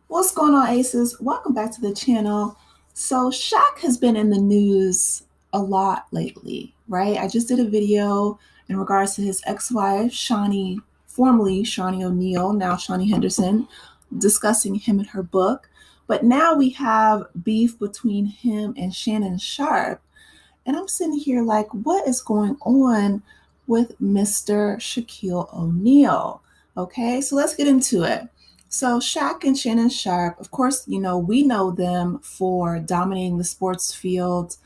What's going on, Aces? Welcome back to the channel. So, Shaq has been in the news a lot lately, right? I just did a video in regards to his ex-wife, Shawnee, formerly Shawnee O'Neal, now Shawnee Henderson, discussing him and her book. But now we have beef between him and Shannon Sharpe. And I'm sitting here like, what is going on with Mr. Shaquille O'Neal? Okay, so let's get into it. So Shaq and Shannon Sharpe, of course, we know them for dominating the sports field.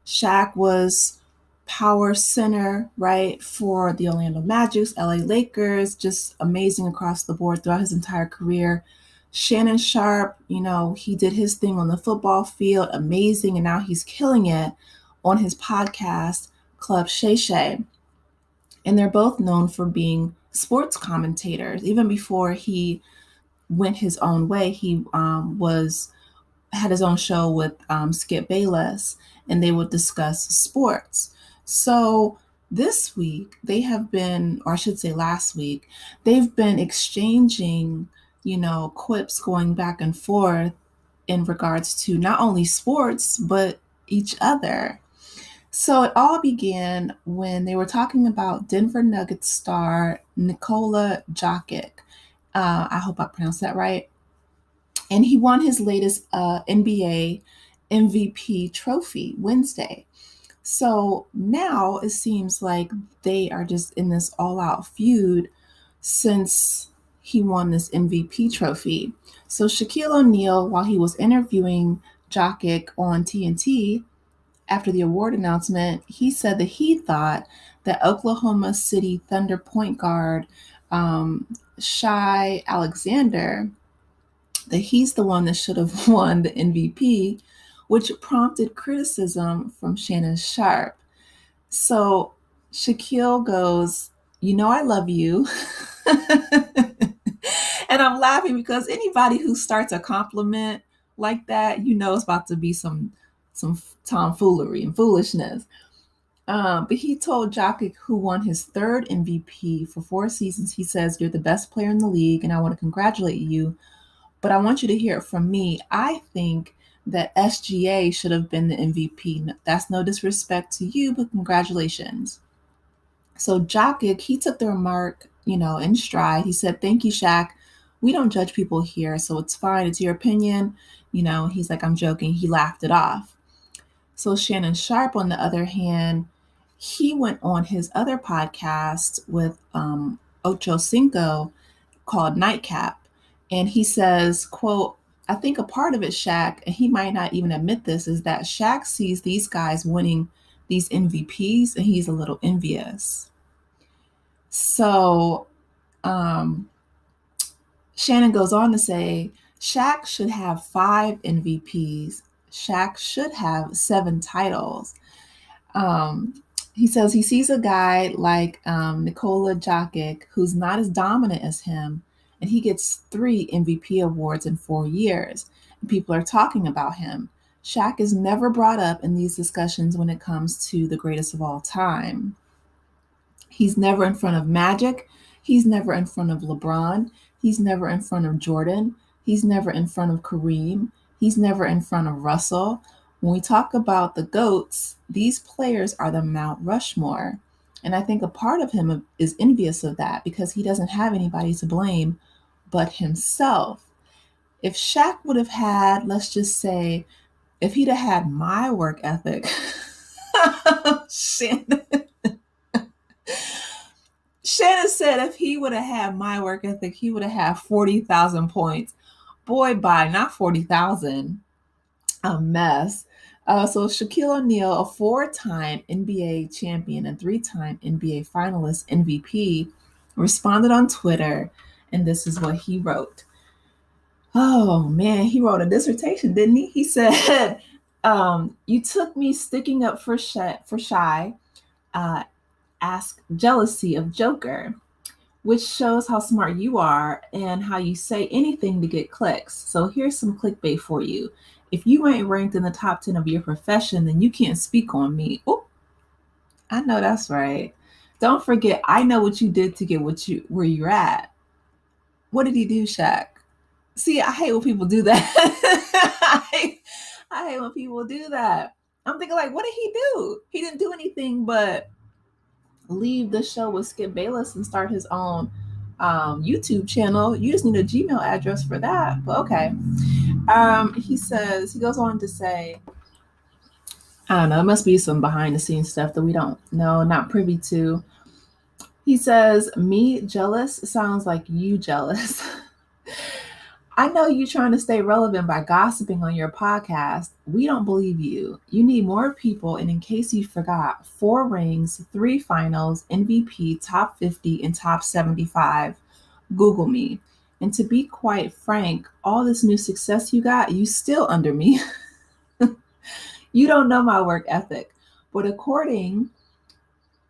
Shaq was power center, right, for the Orlando Magic, LA Lakers, just amazing across the board throughout his entire career. Shannon Sharpe, he did his thing on the football field, amazing, and now he's killing it on his podcast, Club Shay Shay. And they're both known for being sports commentators. Even before he went his own way, he was had his own show with Skip Bayless, and they would discuss sports. So this week they have been, or I should say last week, they've been exchanging, quips going back and forth in regards to not only sports but each other. So it all began when they were talking about Denver Nuggets star Nikola Jokic. I hope I pronounced that right. And he won his latest NBA MVP trophy Wednesday. So now it seems like they are just in this all out feud since he won this MVP trophy. So Shaquille O'Neal, while he was interviewing Jokic on TNT, after the award announcement, he said that he thought that Oklahoma City Thunder point guard Shai Alexander, that he's the one that should have won the MVP, which prompted criticism from Shannon Sharpe. So Shaquille goes, I love you. And I'm laughing because anybody who starts a compliment like that, it's about to be some tomfoolery and foolishness. But he told Jokic, who won his third MVP for 4 seasons, he says, "You're the best player in the league, and I want to congratulate you. But I want you to hear it from me. I think that SGA should have been the MVP. That's no disrespect to you, but congratulations." So Jokic, he took the remark, in stride. He said, "Thank you, Shaq. We don't judge people here, so it's fine. It's your opinion." He's like, "I'm joking." He laughed it off. So Shannon Sharpe, on the other hand, he went on his other podcast with Ocho Cinco called Nightcap. And he says, quote, "I think a part of it, Shaq, and he might not even admit this, is that Shaq sees these guys winning these MVPs and he's a little envious." So um, Shannon goes on to say, "Shaq should have 5 MVPs. Shaq should have 7 titles." He says he sees a guy like Nikola Jokic, who's not as dominant as him, and he gets 3 MVP awards in 4 years. And people are talking about him. Shaq is never brought up in these discussions when it comes to the greatest of all time. He's never in front of Magic. He's never in front of LeBron. He's never in front of Jordan. He's never in front of Kareem. He's never in front of Russell. When we talk about the GOATs, these players are the Mount Rushmore. And I think a part of him is envious of that because he doesn't have anybody to blame but himself. If Shaq would have had, let's just say, if he'd have had my work ethic, Shannon, Shannon said if he would have had my work ethic, he would have had 40,000 points. Boy, bye, not 40,000. A mess. So Shaquille O'Neal, a 4-time NBA champion and 3-time NBA finalist MVP, responded on Twitter, and this is what he wrote. Oh man, he wrote a dissertation, didn't he? He said, "You took me sticking up for Shy. Uh, ask jealousy of Joker, which shows how smart you are and how you say anything to get clicks. So here's some clickbait for you. If you ain't ranked in the top 10 of your profession, then you can't speak on me." Oh, I know that's right. Don't forget, I know what you did to get where you're at. What did he do, Shaq? See, I hate when people do that. I hate when people do that. I'm thinking like, what did he do? He didn't do anything but leave the show with Skip Bayless and start his own YouTube channel. You just need a Gmail address for that. But okay. He goes on to say, I don't know, it must be some behind the scenes stuff that we don't know, not privy to. He says, me jealous sounds like you jealous. I know you trying to stay relevant by gossiping on your podcast. We don't believe you. You need more people. And in case you forgot, 4 rings, 3 finals, MVP, top 50, and top 75. Google me. And to be quite frank, all this new success you got, you still under me. You don't know my work ethic. But according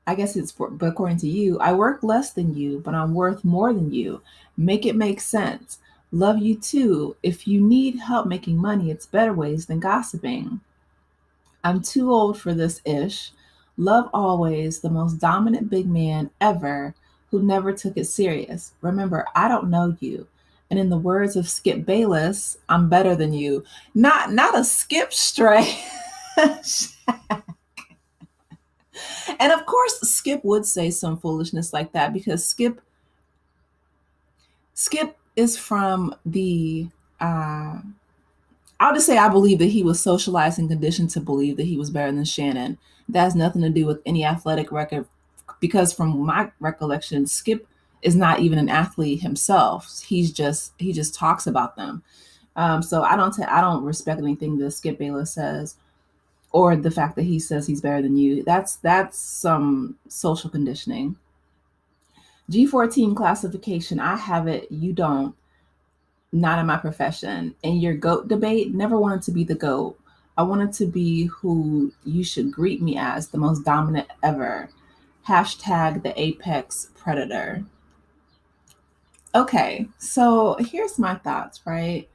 to you, I work less than you, but I'm worth more than you. Make it make sense. Love you too. If you need help making money, it's better ways than gossiping. I'm too old for this ish. Love always, the most dominant big man ever who never took it serious. Remember, I don't know you. And in the words of Skip Bayless, I'm better than you. Not a skip stray. And of course, Skip would say some foolishness like that because Skip is from the. I'll just say I believe that he was socialized and conditioned to believe that he was better than Shannon. That has nothing to do with any athletic record, because from my recollection, Skip is not even an athlete himself. He just talks about them. So I don't respect anything that Skip Bayless says, or the fact that he says he's better than you. That's some social conditioning. G14 classification, I have it, you don't. Not in my profession. And your GOAT debate, never wanted to be the GOAT. I wanted to be who you should greet me as, the most dominant ever. Hashtag the apex predator. Okay, so here's my thoughts, right?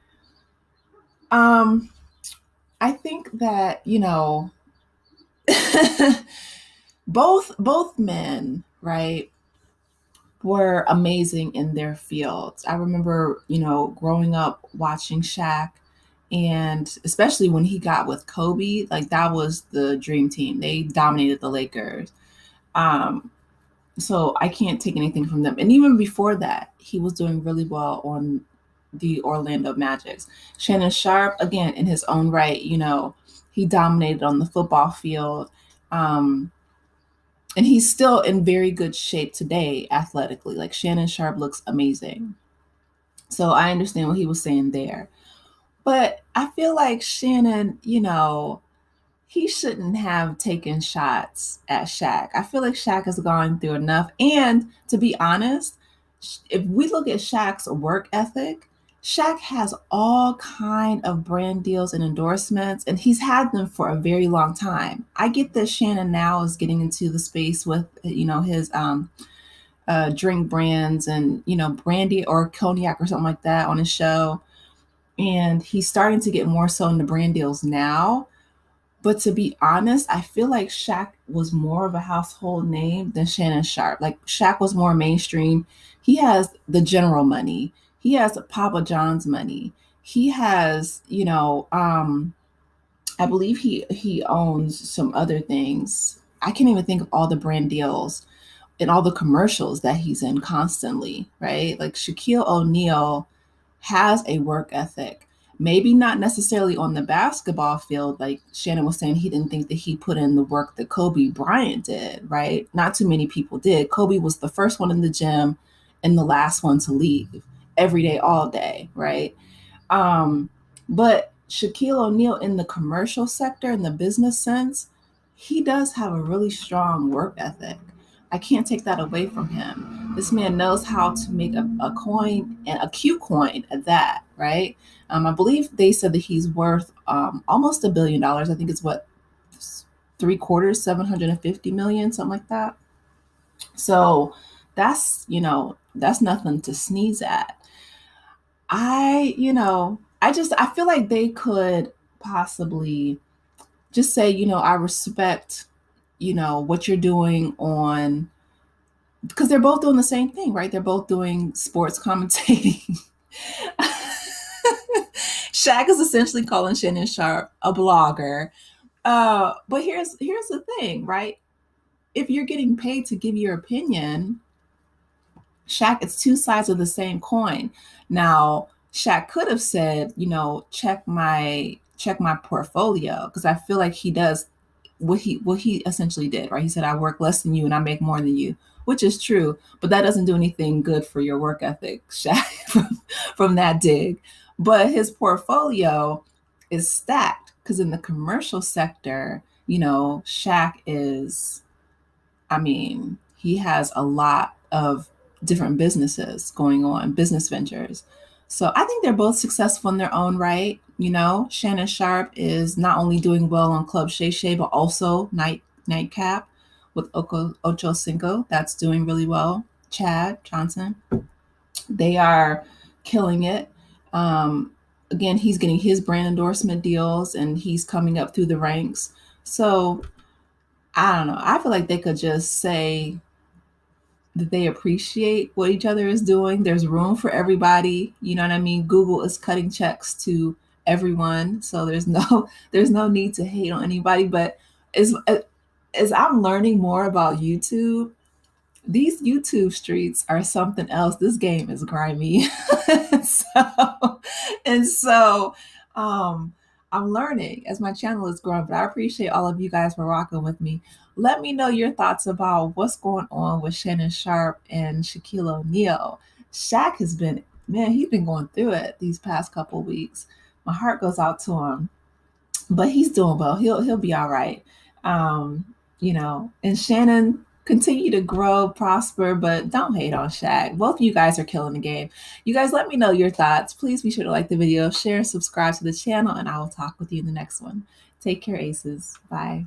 Um, I think that, both men, right, were amazing in their fields. I remember, growing up watching Shaq, and especially when he got with Kobe, like that was the dream team. They dominated the Lakers. Um, so I can't take anything from them. And even before that, he was doing really well on the Orlando Magics. Shannon Sharpe, again, in his own right, he dominated on the football field. Um, and he's still in very good shape today athletically. Like Shannon Sharpe looks amazing. So I understand what he was saying there. But I feel like Shannon, he shouldn't have taken shots at Shaq. I feel like Shaq has gone through enough. And to be honest, if we look at Shaq's work ethic, Shaq has all kind of brand deals and endorsements, and he's had them for a very long time. I get that Shannon now is getting into the space with, his drink brands and, brandy or cognac or something like that on his show. And he's starting to get more so into brand deals now. But to be honest, I feel like Shaq was more of a household name than Shannon Sharpe. Like Shaq was more mainstream. He has the general money. He has Papa John's money. He has, I believe he owns some other things. I can't even think of all the brand deals and all the commercials that he's in constantly, right? Like Shaquille O'Neal has a work ethic. Maybe not necessarily on the basketball field, like Shannon was saying, he didn't think that he put in the work that Kobe Bryant did, right? Not too many people did. Kobe was the first one in the gym and the last one to leave every day, all day, right? Um, but Shaquille O'Neal in the commercial sector, in the business sense, he does have a really strong work ethic. I can't take that away from him. This man knows how to make a coin, and a cute coin at that, right? I believe they said that he's worth almost $1 billion. I think it's what, three quarters, 750 million, something like that. So that's nothing to sneeze at. I feel like they could possibly just say, I respect, what you're doing on, because they're both doing the same thing, right? They're both doing sports commentating. Shaq is essentially calling Shannon Sharpe a blogger. But here's the thing, right? If you're getting paid to give your opinion, Shaq, it's two sides of the same coin. Now, Shaq could have said, check my portfolio, because I feel like he does what he essentially did, right? He said, I work less than you and I make more than you, which is true, but that doesn't do anything good for your work ethic, Shaq, from that dig. But his portfolio is stacked, because in the commercial sector, Shaq is, I mean, he has a lot of different businesses going on, business ventures. So I think they're both successful in their own right. Shannon Sharpe is not only doing well on Club Shay Shay, but also Nightcap with Ocho Cinco. That's doing really well. Chad Johnson, they are killing it. Again, he's getting his brand endorsement deals and he's coming up through the ranks. So I don't know. I feel like they could just say that they appreciate what each other is doing. There's room for everybody. You know what I mean? Google is cutting checks to everyone, so there's no need to hate on anybody. But as I'm learning more about YouTube, these YouTube streets are something else. This game is grimy. so and so um I'm learning as my channel is growing, but I appreciate all of you guys for rocking with me. Let me know your thoughts about what's going on with Shannon Sharpe and Shaquille O'Neal. Shaq has been, man, he's been going through it these past couple weeks. My heart goes out to him, but he's doing well. He'll be all right. And Shannon, continue to grow, prosper, but don't hate on Shaq. Both of you guys are killing the game. You guys, let me know your thoughts. Please be sure to like the video, share, subscribe to the channel, and I will talk with you in the next one. Take care, aces. Bye.